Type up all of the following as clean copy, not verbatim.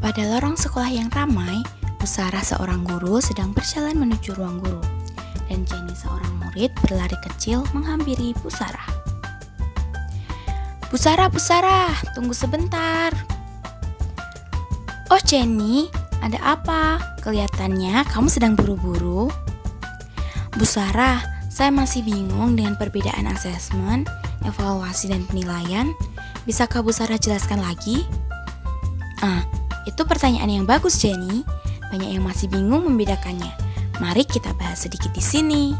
Pada lorong sekolah yang ramai, Bu Sarah seorang guru sedang berjalan menuju ruang guru, dan Jenny seorang murid berlari kecil menghampiri Bu Sarah. Bu Sarah, tunggu sebentar. Oh Jenny, ada apa? Kelihatannya kamu sedang buru-buru. Bu Sarah, saya masih bingung dengan perbedaan asesmen, evaluasi, dan penilaian. Bisakah Bu Sarah jelaskan lagi? Itu pertanyaan yang bagus, Jenny. Banyak yang masih bingung membedakannya. Mari kita bahas sedikit di sini.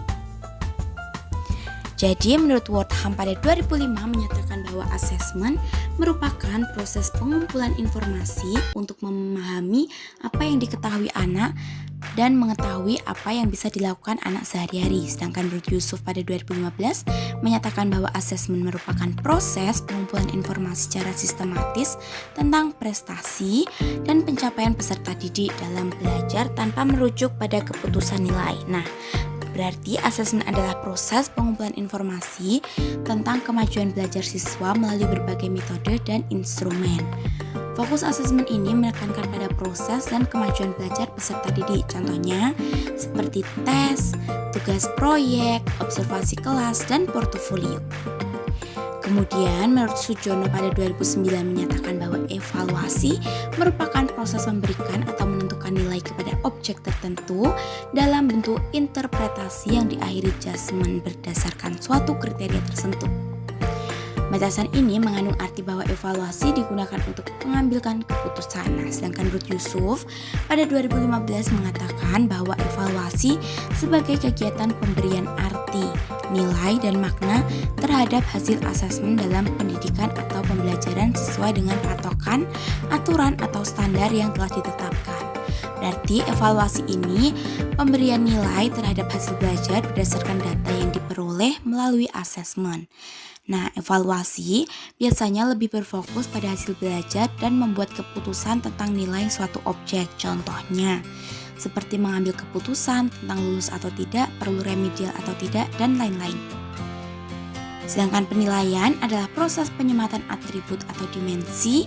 Jadi, menurut Wortham pada 2005 menyatakan bahwa asesmen merupakan proses pengumpulan informasi untuk memahami apa yang diketahui anak dan mengetahui apa yang bisa dilakukan anak sehari-hari. Sedangkan Ruth Yusuf pada 2015 menyatakan bahwa asesmen merupakan proses pengumpulan informasi secara sistematis tentang prestasi dan pencapaian peserta didik dalam belajar tanpa merujuk pada keputusan nilai. Nah, berarti asesmen adalah proses pengumpulan informasi tentang kemajuan belajar siswa melalui berbagai metode dan instrumen. Fokus asesmen ini menekankan pada proses dan kemajuan belajar peserta didik, contohnya seperti tes, tugas proyek, observasi kelas, dan portofolio. Kemudian, menurut Sujono pada 2009 menyatakan bahwa evaluasi merupakan proses memberikan atau menentukan nilai kepada objek tertentu dalam bentuk interpretasi yang diakhiri judgement berdasarkan suatu kriteria tertentu. Batasan ini mengandung arti bahwa evaluasi digunakan untuk mengambilkan keputusan. Nah, sedangkan Ruth Yusuf pada 2015 mengatakan bahwa evaluasi sebagai kegiatan pemberian arti, nilai, dan makna terhadap hasil asesmen dalam pendidikan atau pembelajaran sesuai dengan patokan, aturan, atau standar yang telah ditetapkan. Berarti evaluasi ini pemberian nilai terhadap hasil belajar berdasarkan data yang diperoleh melalui asesmen. Nah, evaluasi biasanya lebih berfokus pada hasil belajar dan membuat keputusan tentang nilai suatu objek. Contohnya, seperti mengambil keputusan tentang lulus atau tidak, perlu remedial atau tidak, dan lain-lain. Sedangkan penilaian adalah proses penyematan atribut atau dimensi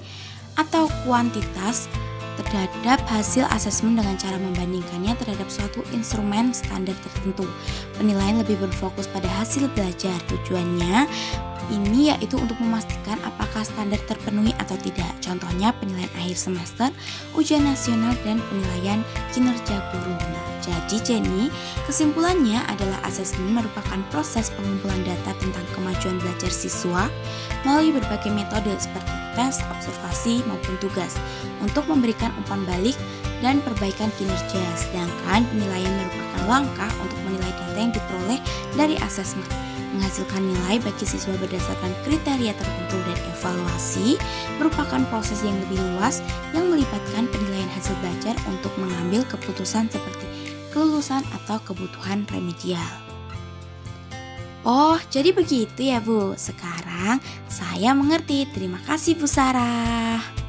atau kuantitas terhadap hasil asesmen dengan cara membandingkannya terhadap suatu instrumen standar tertentu. Penilaian lebih berfokus pada hasil belajar. Tujuannya ini yaitu untuk memastikan apakah standar terpenuhi atau tidak. Contohnya penilaian akhir semester, ujian nasional, dan penilaian kinerja guru. Nah, jadi Jenny, kesimpulannya adalah asesmen merupakan proses pengumpulan data tentang kemajuan belajar siswa melalui berbagai metode seperti tes, observasi, maupun tugas untuk memberikan umpan balik dan perbaikan kinerja. Sedangkan penilaian merupakan langkah untuk menilai data yang diperoleh dari asesmen, menghasilkan nilai bagi siswa berdasarkan kriteria tertentu, dan evaluasi merupakan proses yang lebih luas yang melibatkan penilaian hasil belajar untuk mengambil keputusan seperti kelulusan atau kebutuhan remedial. Oh, jadi begitu ya Bu. Sekarang saya mengerti. Terima kasih Bu Sarah.